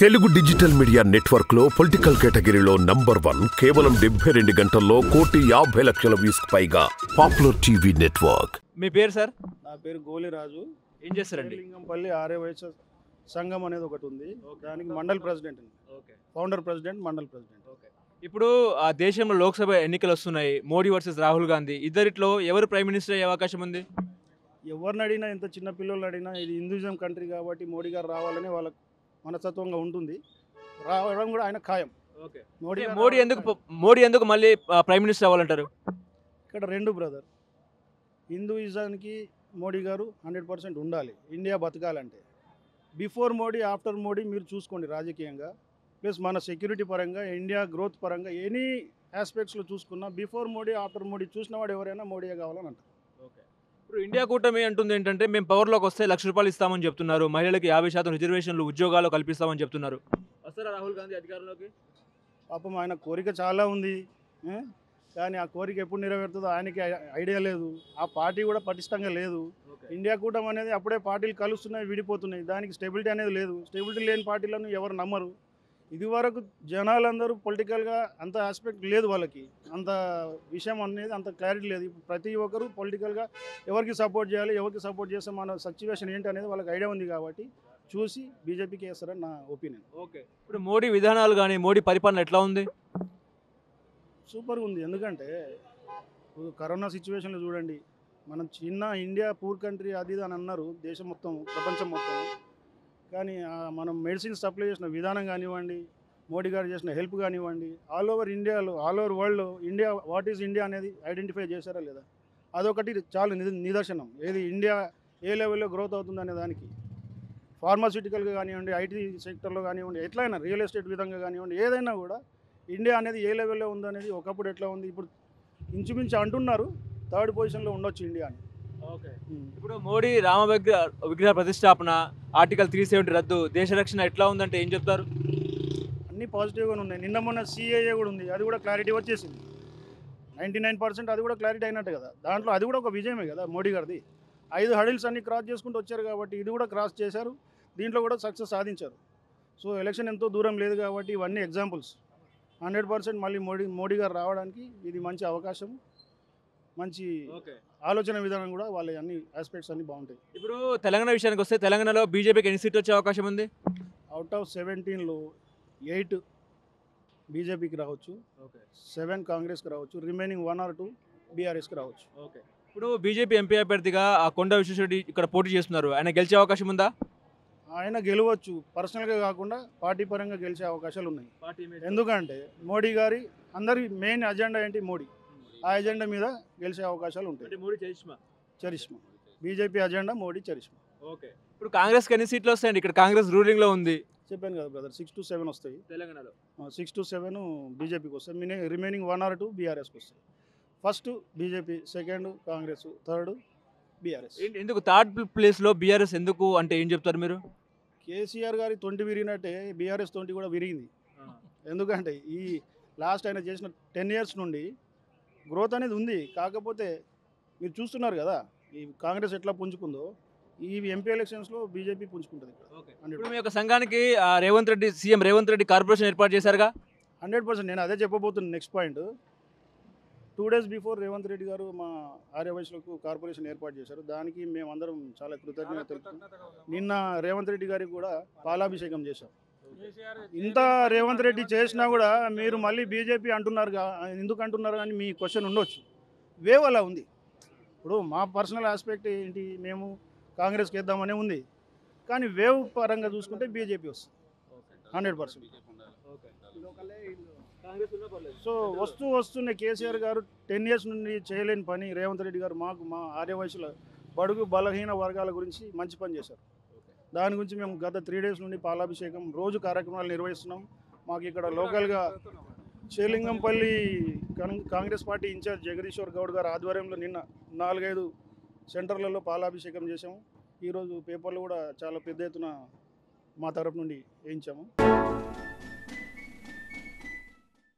Telugu digital media network లో political కేటగిరీలో number 1 కేవలం 72 గంటల్లో 1,50,00,000 వ్యూస్ పైగా పాపులర్ టీవీ నెట్వర్క్. మీ పేరు సార్? నా పేరు గోలిరాజు. ఏం చేస్తారండి? లింగంపల్లి ఆర్యవైశ్య సంఘం అనేది ఒకటి ఉంది. దానికి mandal president, founder president, mandal president. ఇప్పుడు ఆ దేశంలో లోక్సభ ఎన్నికలు వస్తున్నాయి. మోడీ వర్సెస్ రాహుల్ గాంధీ, ఇద్దరిట్లో ఎవరు ప్రైమ్ మినిస్టర్ అయ్యే అవకాశం ఉంది? ఎవరిని అడిగినా, ఎంత చిన్న పిల్లలు అడిగినా, ఇది హిందూయిజం కంట్రీ కాబట్టి మోడీ గారు రావాలని వాళ్ళ మనస్తత్వంగా ఉంటుంది. రావడం కూడా ఆయన ఖాయం. మోడీ ఎందుకు మళ్ళీ ప్రైమ్ మినిస్టర్ అవ్వాలంటారు? ఇక్కడ రెండు బ్రదర్, హిందూయిజానికి మోడీ గారు 100% ఉండాలి ఇండియా బతకాలంటే. బిఫోర్ మోడీ, ఆఫ్టర్ మోడీ మీరు చూసుకోండి రాజకీయంగా, ప్లస్ మన సెక్యూరిటీ పరంగా, ఇండియా గ్రోత్ పరంగా, ఎనీ ఆస్పెక్ట్స్లో చూసుకున్నా బిఫోర్ మోడీ, ఆఫ్టర్ మోడీ చూసిన వాడు ఎవరైనా మోడీయే కావాలని అంటారు. ఇప్పుడు ఇండియా కూటమి అంటుంది ఏంటంటే, మేము పవర్లోకి వస్తే ₹1,00,000 ఇస్తామని చెప్తున్నారు, మహిళలకి 50% రిజర్వేషన్లు, ఉద్యోగాలు కల్పిస్తామని చెప్తున్నారు. వస్తారా రాహుల్ గాంధీ అధికారంలోకి? పాపం ఆయన కోరిక చాలా ఉంది, కానీ ఆ కోరిక ఎప్పుడు నెరవేరుతుందో ఆయనకి ఐడియా లేదు. ఆ పార్టీ కూడా పటిష్టంగా లేదు. ఇండియా కూటమి అనేది అప్పుడే పార్టీలు కలుస్తున్నాయి, విడిపోతున్నాయి. దానికి స్టెబిలిటీ అనేది లేదు. స్టెబిలిటీ లేని పార్టీలను ఎవరు నమ్మరు. ఇది వరకు జనాలందరూ పొలిటికల్గా అంత ఆస్పెక్ట్ లేదు, వాళ్ళకి అంత విషయం అనేది అంత క్లారిటీ లేదు. ప్రతి ఒక్కరు పొలిటికల్గా ఎవరికి సపోర్ట్ చేయాలి, ఎవరికి సపోర్ట్ చేస్తే మన సిచ్యువేషన్ ఏంటి అనేది వాళ్ళకి ఐడియా ఉంది కాబట్టి చూసి బీజేపీకి వేస్తారని నా ఒపీనియన్. ఇప్పుడు మోడీ విధానాలు కానీ, మోడీ పరిపాలన ఎట్లా ఉంది? సూపర్గా ఉంది. ఎందుకంటే ఇప్పుడు కరోనా సిచ్యువేషన్లో చూడండి, మనం చిన్న ఇండియా పూర్ కంట్రీ అది ఇది అని అన్నారు దేశం మొత్తం, ప్రపంచం మొత్తం. కానీ మనం మెడిసిన్స్ సప్లై చేసిన విధానం కానివ్వండి, మోడీ గారు చేసిన హెల్ప్ కానివ్వండి, ఆల్ ఓవర్ ఇండియాలో, ఆల్ ఓవర్ వరల్డ్లో ఇండియా వాట్ ఈజ్ ఇండియా అనేది ఐడెంటిఫై చేశారా లేదా, అదొకటి చాలా నిదర్శనం. ఏది ఇండియా ఏ లెవెల్లో గ్రోత్ అవుతుంది అనే దానికి. ఫార్మాస్యూటికల్గా కానివ్వండి, ఐటీ సెక్టర్లో కానివ్వండి, ఎట్లయినా రియల్ ఎస్టేట్ విధంగా కానివ్వండి, ఏదైనా కూడా ఇండియా అనేది ఏ లెవెల్లో ఉందనేది ఒకప్పుడు ఎట్లా ఉంది, ఇప్పుడు ఇంచుమించు అంటున్నారు 3rd పొజిషన్లో ఉండొచ్చు ఇండియా అని. ఇప్పుడు మోడీ రామ విగ్రహ ప్రతిష్టాపన, ఆర్టికల్ 370 రద్దు, దేశ రక్షణ ఎట్లా ఉందంటే ఏం చెప్తారు? అన్నీ పాజిటివ్గానే ఉన్నాయి. నిన్న మొన్న CAA కూడా ఉంది, అది కూడా క్లారిటీ వచ్చేసింది. 99% అది కూడా క్లారిటీ అయినట్టు కదా. దాంట్లో అది కూడా ఒక విజయమే కదా మోడీ గారిది. 5 హడిల్స్ అన్ని క్రాస్ చేసుకుంటూ వచ్చారు కాబట్టి ఇది కూడా క్రాస్ చేశారు, దీంట్లో కూడా సక్సెస్ సాధించారు. సో ఎలక్షన్ ఎంతో దూరం లేదు కాబట్టి ఇవన్నీ ఎగ్జాంపుల్స్. 100% మళ్ళీ మోడీ గారు రావడానికి ఇది మంచి అవకాశం, మంచి ఆలోచన విధానం కూడా, వాళ్ళ అన్ని ఆస్పెక్ట్స్ అన్ని బాగుంటాయి. ఇప్పుడు తెలంగాణ విషయానికి వస్తే, తెలంగాణలో బీజేపీకి ఎన్ని సీట్లు వచ్చే అవకాశం ఉంది? అవుట్ ఆఫ్ 17లో 8 బీజేపీకి రావచ్చు, 7 కాంగ్రెస్కి రావచ్చు, రిమైనింగ్ 1 or 2 బీఆర్ఎస్కి రావచ్చు. ఇప్పుడు బీజేపీ ఎంపీ అభ్యర్థిగా ఆ కొండ విశ్వేశ్వరరెడ్డి ఇక్కడ పోటీ చేస్తున్నారు, ఆయన గెలిచే అవకాశం ఉందా? ఆయన గెలవచ్చు, పర్సనల్గా కాకుండా పార్టీ పరంగా గెలిచే అవకాశాలు ఉన్నాయి. ఎందుకంటే మోడీ గారి అందరి మెయిన్ అజెండా ఏంటి, మోడీ. ఆ ఎజెండా మీద గెలిచే అవకాశాలు ఉంటాయి. Charisma BJP agenda, Modi charisma. ఇప్పుడు కాంగ్రెస్కి ఎన్ని సీట్లు వస్తాయండి? ఇక్కడ కాంగ్రెస్ రూలింగ్లో ఉంది. చెప్పాను కదా బ్రదర్, 6 to 7 వస్తాయి తెలంగాణలో. 6 to 7 బీజేపీకి వస్తాయి, రిమైనింగ్ 1 or 2 బీఆర్ఎస్కి వస్తాయి. First BJP, second Congress, third BRS. ఎందుకు థర్డ్ ప్లేస్లో బీఆర్ఎస్ ఎందుకు అంటే ఏం చెప్తారు మీరు? కేసీఆర్ గారి 20 విరిగినట్టే బీఆర్ఎస్ 20 కూడా విరిగింది. ఎందుకంటే ఈ లాస్ట్ ఆయన చేసిన 10 years నుండి గ్రోత్ అనేది ఉంది. కాకపోతే మీరు చూస్తున్నారు కదా ఈ కాంగ్రెస్ ఎట్లా పుంజుకుందో, ఈ ఎంపీ ఎలక్షన్స్లో బీజేపీ పుంజుకుంటుంది. ఇప్పుడు మీ యొక్క సంఘానికి సీఎం రేవంత్ రెడ్డి కార్పొరేషన్ ఏర్పాటు చేశారుగా? 100%. నేను అదే చెప్పబోతున్నాను. Next point, 2 days before Revanth Reddy గారు మా ఆర్యవైశ్యులకు కార్పొరేషన్ ఏర్పాటు చేశారు. దానికి మేమందరం చాలా కృతజ్ఞత తెలుపుతున్నాం. నిన్న రేవంత్ రెడ్డి గారికి కూడా పాలాభిషేకం చేశాం. ఇంత రేవంత్ రెడ్డి చేసినా కూడా మీరు మళ్ళీ బీజేపీ అంటున్నారు, ఎందుకు అంటున్నారు అని మీ క్వశ్చన్ ఉండొచ్చు. వేవ్ అలా ఉంది. ఇప్పుడు మా పర్సనల్ ఆస్పెక్ట్ ఏంటి, మేము కాంగ్రెస్కి వేద్దామనే ఉంది, కానీ వేవ్ పరంగా చూసుకుంటే బీజేపీ వస్తుంది 100%. సో వస్తున్న కేసీఆర్ గారు 10 years నుండి చేయలేని పని రేవంత్ రెడ్డి గారు మా ఆర్యవైశ్యుల బడుగు బలహీన వర్గాల గురించి మంచి పని చేశారు. దాని గురించి మేము గత 3 days నుండి పాలాభిషేకం రోజు కార్యక్రమాలు నిర్వహిస్తున్నాం. మాకు ఇక్కడ లోకల్గా శ్రీలింగంపల్లి కాంగ్రెస్ పార్టీ ఇన్ఛార్జ్ జగదీశ్వర్ గౌడ్ గారు ఆధ్వర్యంలో నిన్న 4-5 సెంటర్లలో పాలాభిషేకం చేశాము. ఈరోజు పేపర్లు కూడా చాలా పెద్ద ఎత్తున మా తరపు నుండి వేయించాము.